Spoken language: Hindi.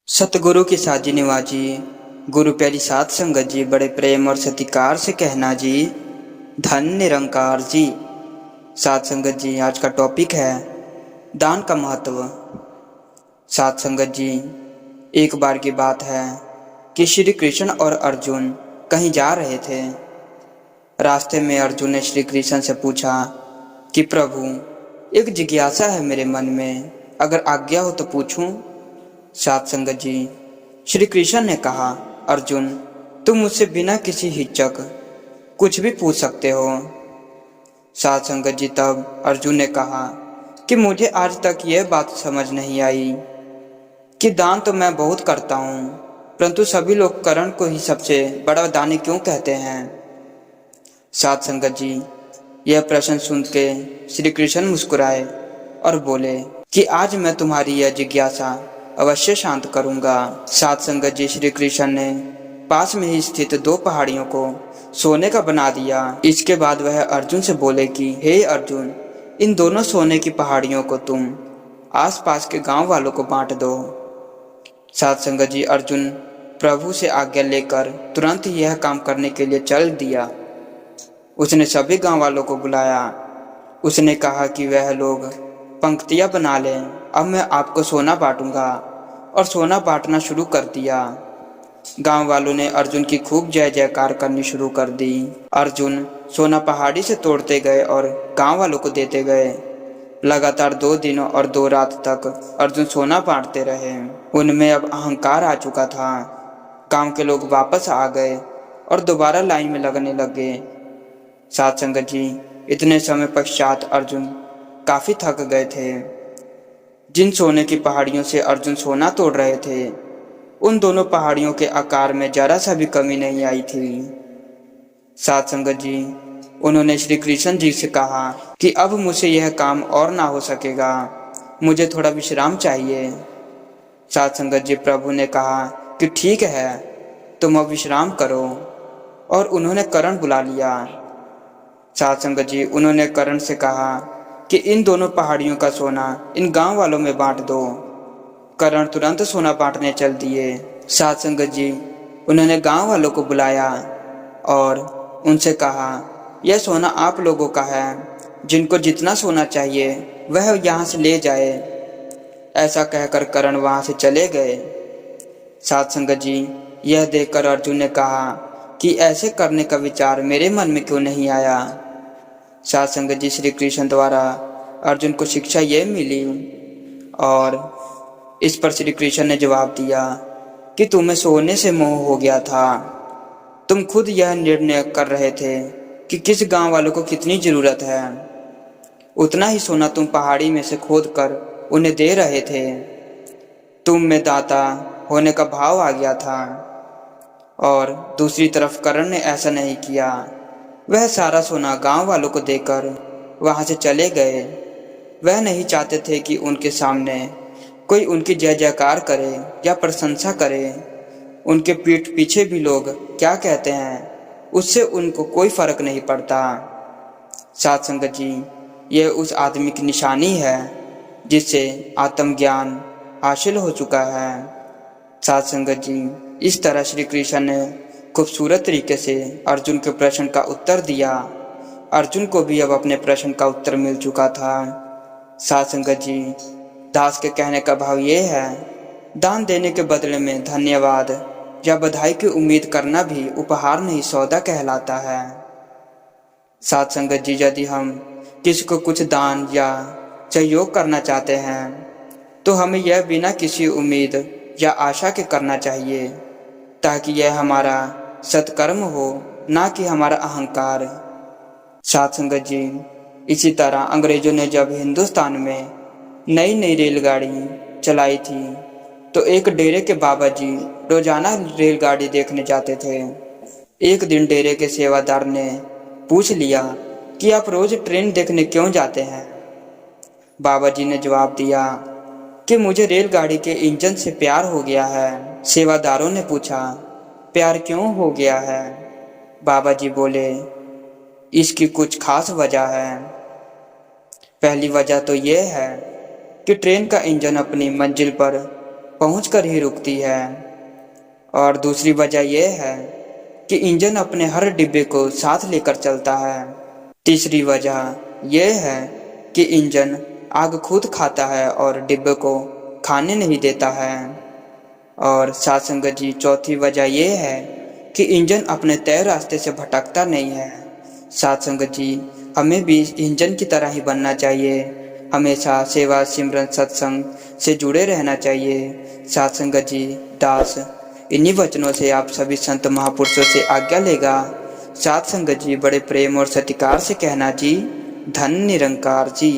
सतगुरु की साजी निवाजी गुरु प्यारी साध संगत जी, बड़े प्रेम और सत्कार से कहना जी, धन निरंकार जी। साध संगत जी, आज का टॉपिक है दान का महत्व। साध संगत जी, एक बार की बात है कि श्री कृष्ण और अर्जुन कहीं जा रहे थे। रास्ते में अर्जुन ने श्री कृष्ण से पूछा कि प्रभु, एक जिज्ञासा है मेरे मन में, अगर आज्ञा हो तो पूछूं। साध संगत जी, श्री कृष्ण ने कहा, अर्जुन, तुम मुझसे बिना किसी हिचक कुछ भी पूछ सकते हो। साध संगत जी, तब अर्जुन ने कहा कि मुझे आज तक यह बात समझ नहीं आई कि दान तो मैं बहुत करता हूँ, परंतु सभी लोग करण को ही सबसे बड़ा दानी क्यों कहते हैं। साध संगत जी, यह प्रश्न सुन के श्री कृष्ण मुस्कुराए और बोले कि आज मैं तुम्हारी यह जिज्ञासा अवश्य शांत करूंगा। साध संगत जी, श्री कृष्ण ने पास में ही स्थित दो पहाड़ियों को सोने का बना दिया। इसके बाद वह अर्जुन से बोले कि हे अर्जुन, इन दोनों सोने की पहाड़ियों को तुम आसपास के गांव वालों को बांट दो। साध संगत जी, अर्जुन प्रभु से आज्ञा लेकर तुरंत ही यह काम करने के लिए चल दिया। उसने सभी गांव वालों को बुलाया। उसने कहा कि वह लोग पंक्तियां बना लें, अब मैं आपको सोना बांटूंगा, और सोना बांटना शुरू कर दिया। गांव वालों ने अर्जुन की खूब जय जयकार करनी शुरू कर दी। अर्जुन सोना पहाड़ी से तोड़ते गए और गांव वालों को देते गए। लगातार 2 दिनों और 2 रात तक अर्जुन सोना बांटते रहे। उनमें अब अहंकार आ चुका था। गांव के लोग वापस आ गए और दोबारा लाइन में लगने लगे। साध संगत जी, इतने समय पश्चात अर्जुन काफी थक गए थे। जिन सोने की पहाड़ियों से अर्जुन सोना तोड़ रहे थे, उन दोनों पहाड़ियों के आकार में जरा सा भी कमी नहीं आई थी। साध संगत जी, उन्होंने श्री कृष्ण जी से कहा कि अब मुझसे यह काम और ना हो सकेगा, मुझे थोड़ा विश्राम चाहिए। साध संगत जी, प्रभु ने कहा कि ठीक है, तुम अब विश्राम करो, और उन्होंने करण बुला लिया। साध संगत जी, उन्होंने करण से कहा कि इन दोनों पहाड़ियों का सोना इन गांव वालों में बांट दो। करण तुरंत सोना बांटने चल दिए। साध संगत जी, उन्होंने गांव वालों को बुलाया और उनसे कहा, यह सोना आप लोगों का है, जिनको जितना सोना चाहिए वह यहाँ से ले जाए। ऐसा कहकर करण वहां से चले गए। साध संगत जी, यह देखकर अर्जुन ने कहा कि ऐसे करने का विचार मेरे मन में क्यों नहीं आया। साध संगत जी, श्री कृष्ण द्वारा अर्जुन को शिक्षा यह मिली, और इस पर श्री कृष्ण ने जवाब दिया कि तुम्हें सोने से मोह हो गया था। तुम खुद यह निर्णय कर रहे थे कि किस गांव वालों को कितनी जरूरत है, उतना ही सोना तुम पहाड़ी में से खोद कर उन्हें दे रहे थे। तुम में दाता होने का भाव आ गया था, और दूसरी तरफ करण ने ऐसा नहीं किया। वह सारा सोना गांव वालों को देकर वहां से चले गए। वह नहीं चाहते थे कि उनके सामने कोई उनकी जय जयकार करे या प्रशंसा करे। उनके पीठ पीछे भी लोग क्या कहते हैं, उससे उनको कोई फर्क नहीं पड़ता। साध संगत जी, यह उस आदमी की निशानी है जिससे आत्मज्ञान हासिल हो चुका है। साध संगत जी, इस तरह श्री कृष्ण ने खूबसूरत तरीके से अर्जुन के प्रश्न का उत्तर दिया। अर्जुन को भी अब अपने प्रश्न का उत्तर मिल चुका था। साध संगत जी, दास के कहने का भाव ये है, दान देने के बदले में धन्यवाद या बधाई की उम्मीद करना भी उपहार नहीं, सौदा कहलाता है। साध संगत जी, यदि हम किसी को कुछ दान या सहयोग करना चाहते हैं, तो हमें यह बिना किसी उम्मीद या आशा के करना चाहिए, ताकि यह हमारा सत्कर्म हो, ना कि हमारा अहंकार। साध संगत जी, इसी तरह अंग्रेजों ने जब हिंदुस्तान में नई नई रेलगाड़ी चलाई थी, तो एक डेरे के बाबा जी रोजाना रेलगाड़ी देखने जाते थे। एक दिन डेरे के सेवादार ने पूछ लिया कि आप रोज ट्रेन देखने क्यों जाते हैं। बाबा जी ने जवाब दिया कि मुझे रेलगाड़ी के इंजन से प्यार हो गया है। सेवादारों ने पूछा, प्यार क्यों हो गया है? बाबा जी बोले, इसकी कुछ खास वजह है। पहली वजह तो यह है कि ट्रेन का इंजन अपनी मंजिल पर पहुंचकर ही रुकती है। और दूसरी वजह यह है कि इंजन अपने हर डिब्बे को साथ लेकर चलता है। तीसरी वजह यह है कि इंजन आग खुद खाता है और डिब्बे को खाने नहीं देता है। और साथ संगत जी चौथी वजह यह है कि इंजन अपने तय रास्ते से भटकता नहीं है। साथ संगत जी हमें भी इंजन की तरह ही बनना चाहिए, हमेशा सेवा सिमरन सत्संग से जुड़े रहना चाहिए। साथ संगत जी दास इन्हीं वचनों से आप सभी संत महापुरुषों से आज्ञा लेगा। साथ संगत जी बड़े प्रेम और सत्कार से कहना जी, धन निरंकार जी।